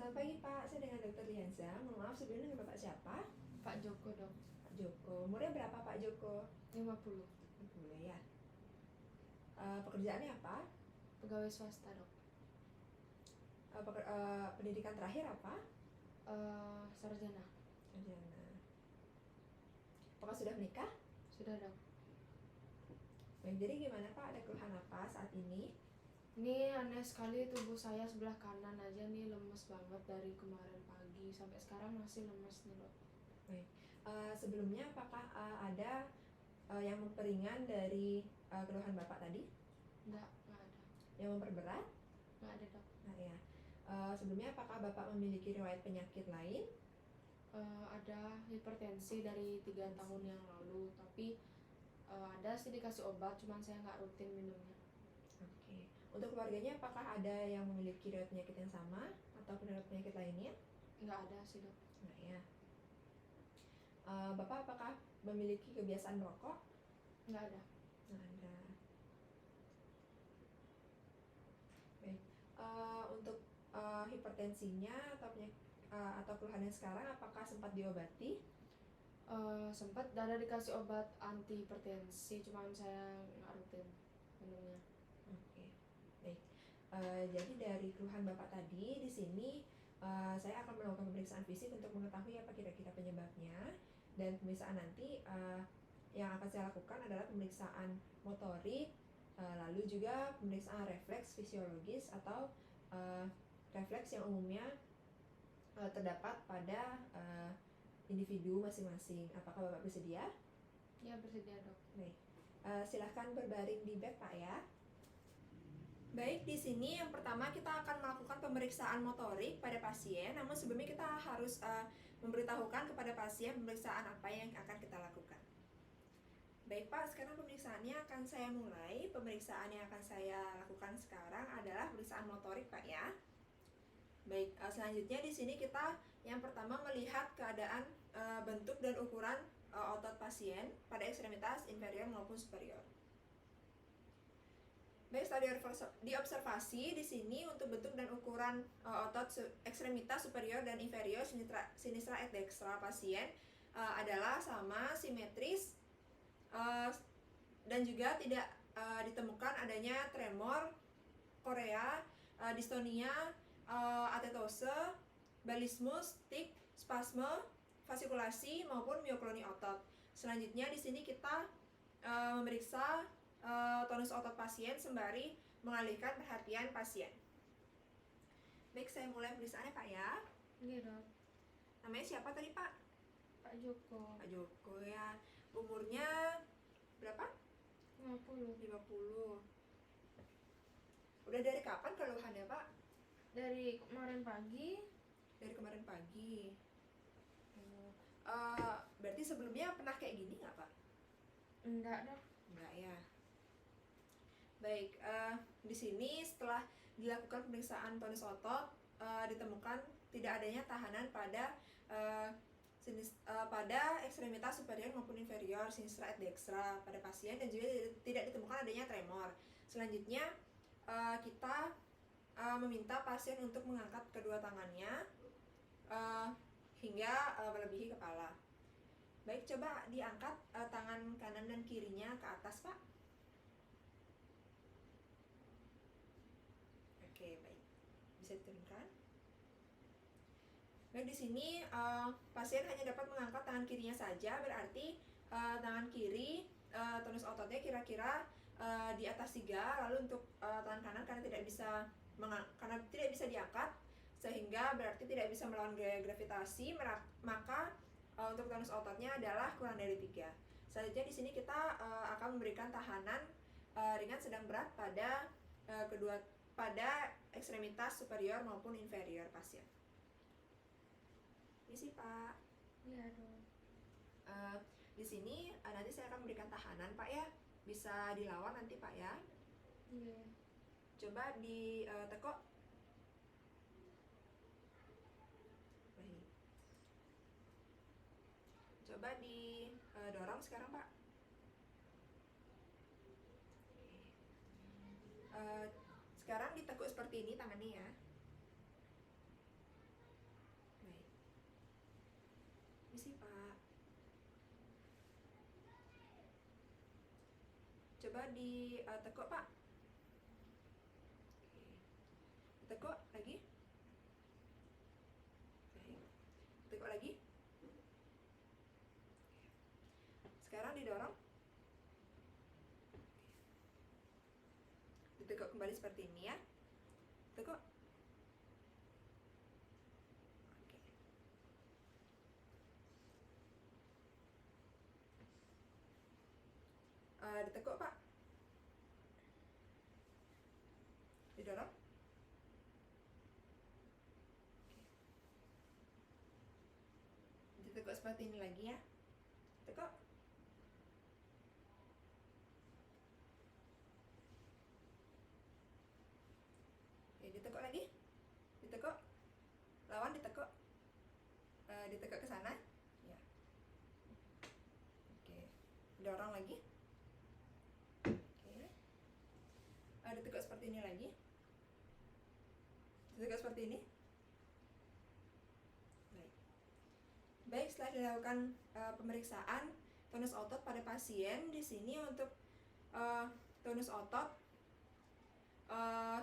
Selamat pagi Pak, saya dengan Dr. Lianza. Mohon maaf sebelumnya dengan Bapak siapa? Pak Joko dok. Pak Joko. Umurnya berapa Pak Joko? 50. Boleh ya. Pekerjaannya apa? Pegawai swasta dok. Pendidikan terakhir apa? Sarjana. Sarjana. Apakah sudah menikah? Sudah dok. Baik, jadi gimana Pak? Ada keluhan apa saat ini? Ini aneh sekali, tubuh saya sebelah kanan aja nih lemes banget dari kemarin pagi sampai sekarang masih lemes nih dok. Baik. Sebelumnya apakah ada yang memperingan dari keluhan Bapak tadi? Nggak ada. Yang memperberat? Nggak ada dok. Nah ya. Sebelumnya apakah Bapak memiliki riwayat penyakit lain? Ada hipertensi dari 3 tahun yang lalu, tapi ada sih dikasih obat, cuman saya nggak rutin minumnya. Oke. Untuk keluarganya apakah ada yang memiliki riwayat penyakit yang sama ataupun riwayat penyakit lainnya? Nggak ada sih dok. Nah ya. Bapak apakah memiliki kebiasaan merokok? Nggak ada. Nah, ada. Baik. Untuk hipertensinya atau keluhannya sekarang apakah sempat diobati? Sempat ada dikasih obat anti hipertensi, cuman saya nggak rutin minumnya. Oke. Baik. Jadi dari keluhan Bapak tadi di sini saya akan melakukan pemeriksaan fisik untuk mengetahui apa kira-kira penyebabnya, dan pemeriksaan nanti yang akan saya lakukan adalah pemeriksaan motorik, lalu juga pemeriksaan refleks fisiologis atau refleks yang umumnya terdapat pada individu masing-masing. Apakah Bapak bersedia? Ya, bersedia dok. Baik. Silahkan berbaring di bed Pak ya. Baik, di sini yang pertama kita akan melakukan pemeriksaan motorik pada pasien. Namun sebelumnya kita harus memberitahukan kepada pasien pemeriksaan apa yang akan kita lakukan. Baik Pak, sekarang pemeriksaannya akan saya mulai. Pemeriksaan yang akan saya lakukan sekarang adalah pemeriksaan motorik Pak ya. Baik, selanjutnya di sini kita yang pertama melihat keadaan bentuk dan ukuran otot pasien pada ekstremitas inferior maupun superior. Baik, setelah diobservasi di sini untuk bentuk dan ukuran otot ekstremitas superior dan inferior sinistra et dextra pasien adalah sama, simetris, dan juga tidak ditemukan adanya tremor, korea, distonia, atetose, balismus, tik, spasme, fasikulasi maupun miokloni otot. Selanjutnya di sini kita memeriksa tonus otot pasien sembari mengalihkan perhatian pasien. Baik, saya mulai pemeriksaannya Pak ya. Iya dok. Namanya siapa tadi Pak? Pak Joko. Pak Joko ya. Umurnya berapa? 50. 50. Udah dari kapan keluhannya Pak? Dari kemarin pagi. Dari kemarin pagi. Berarti sebelumnya pernah kayak gini nggak Pak? Enggak dok. Enggak ya. Baik, di sini setelah dilakukan pemeriksaan tonus otot, ditemukan tidak adanya tahanan pada pada ekstremitas superior maupun inferior sinistra et dextra pada pasien, dan juga tidak ditemukan adanya tremor. Selanjutnya kita meminta pasien untuk mengangkat kedua tangannya hingga melebihi kepala. Baik, coba diangkat tangan kanan dan kirinya ke atas Pak. Oke, baik. Bisa diturunkan. Baik, di sini pasien hanya dapat mengangkat tangan kirinya saja, berarti tangan kiri tonus ototnya kira-kira di atas 3, lalu untuk tangan kanan karena tidak bisa diangkat, sehingga berarti tidak bisa melawan gaya gravitasi, maka untuk tonus ototnya adalah kurang dari 3. Selanjutnya di sini kita akan memberikan tahanan ringan sedang berat pada ekstremitas superior maupun inferior pasien. Ini sih Pak. Iya dok. Di sini nanti saya akan memberikan tahanan Pak ya. Bisa dilawan nanti Pak ya. Iya. Coba ditekuk. Baik. Coba didorong sekarang Pak. Sekarang ditekuk seperti ini tangannya ya. permisi Pak. Coba ditekuk Pak. Oke. Ditekuk lagi. Baik. Ditekuk lagi. Sekarang didorong. Ditekuk kembali seperti ini ya. Tekuk. Oke. Ditekuk Pak. Didorong. Oke. Ditekuk seperti ini lagi ya. Tekuk. Oke, ditekuk lagi. Ditekuk. Lawan ditekuk. Ditekuk ke sana. Ya. Oke. Dorong lagi. Oke. Ditekuk seperti ini lagi. Ditekuk seperti ini. Baik. Baik, setelah dilakukan pemeriksaan tonus otot pada pasien, di sini untuk tonus otot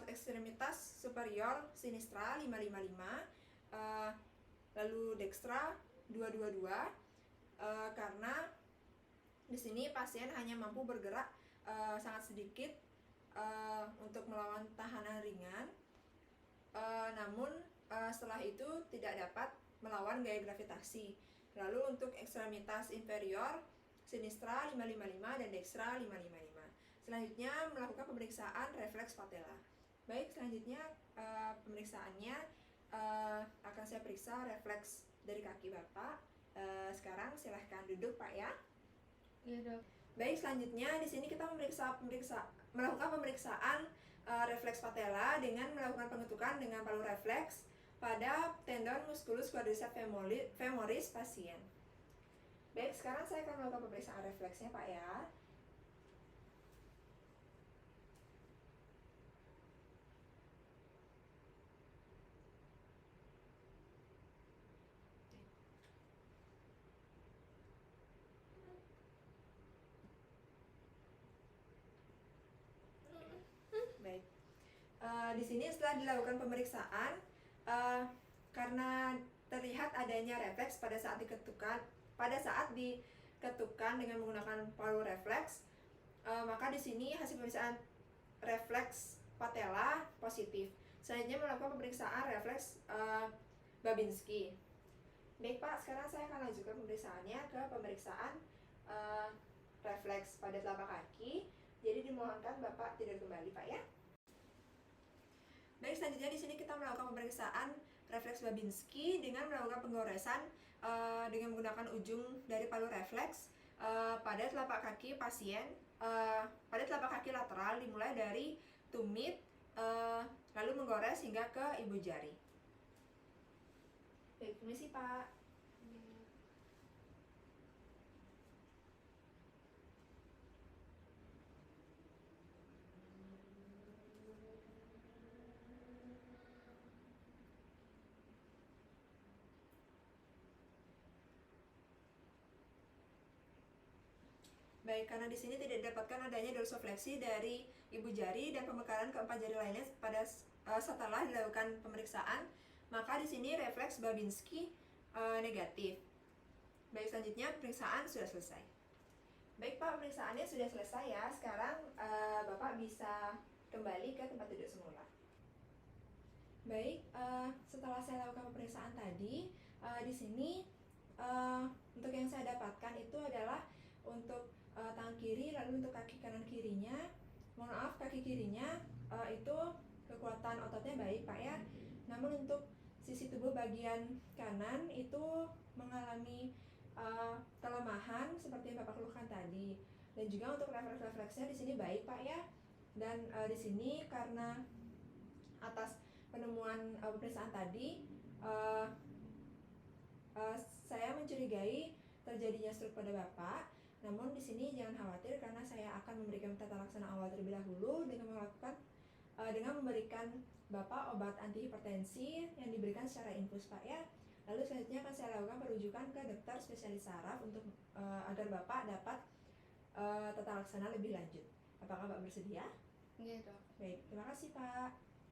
ekstremitas superior sinistra 555, lalu dextra 222, karena di sini pasien hanya mampu bergerak sangat sedikit untuk melawan tahanan ringan, namun setelah itu tidak dapat melawan gaya gravitasi. Lalu untuk ekstremitas inferior sinistra 555 dan dextra 555. Selanjutnya melakukan pemeriksaan refleks patella. Baik, selanjutnya pemeriksaannya akan saya periksa refleks dari kaki Bapak. Sekarang silahkan duduk Pak ya. Iya dok. Baik, selanjutnya di sini kita melakukan pemeriksaan refleks patella dengan melakukan pengetukan dengan palu refleks pada tendon musculus quadriceps femoris pasien. Baik, sekarang saya akan melakukan pemeriksaan refleksnya Pak ya. Baik. Di sini setelah dilakukan pemeriksaan, karena terlihat adanya refleks pada saat diketukan dengan menggunakan palu refleks, maka di sini hasil pemeriksaan refleks patella positif. Selanjutnya melakukan pemeriksaan refleks Babinski. Baik Pak, sekarang saya akan lanjutkan pemeriksaannya ke pemeriksaan refleks pada telapak kaki. Jadi dimohonkan Bapak tidur kembali Pak ya. Baik, selanjutnya di sini kita melakukan pemeriksaan refleks Babinski dengan melakukan penggoresan dengan menggunakan ujung dari palu refleks pada telapak kaki pasien, pada telapak kaki lateral dimulai dari tumit, lalu menggores hingga ke ibu jari. Baik, permisi Pak. Baik, karena di sini tidak didapatkan adanya dorsofleksi dari ibu jari dan pemekaran keempat jari lainnya setelah dilakukan pemeriksaan, maka di sini refleks Babinski negatif. Baik, selanjutnya pemeriksaan sudah selesai. Baik Pak, pemeriksaannya sudah selesai ya. Sekarang Bapak bisa kembali ke tempat duduk semula. Baik, setelah saya lakukan pemeriksaan tadi, di sini untuk yang saya dapatkan itu adalah untuk tangan kiri, lalu untuk kaki kanan kirinya, mohon maaf, kaki kirinya itu kekuatan ototnya baik Pak ya. Namun untuk sisi tubuh bagian kanan itu mengalami kelemahan seperti yang Bapak keluhkan tadi. Dan juga untuk refleksnya di sini baik Pak ya. Dan di sini karena atas penemuan pemeriksaan tadi, saya mencurigai terjadinya stroke pada Bapak. Namun di sini jangan khawatir karena saya akan memberikan tata laksana awal terlebih dahulu dengan memberikan Bapak obat antihipertensi yang diberikan secara infus Pak ya. Lalu selanjutnya akan saya lakukan perujukan ke dokter spesialis saraf untuk agar Bapak dapat tata laksana lebih lanjut. Apakah Bapak bersedia? Iya, Dok. Baik, terima kasih Pak.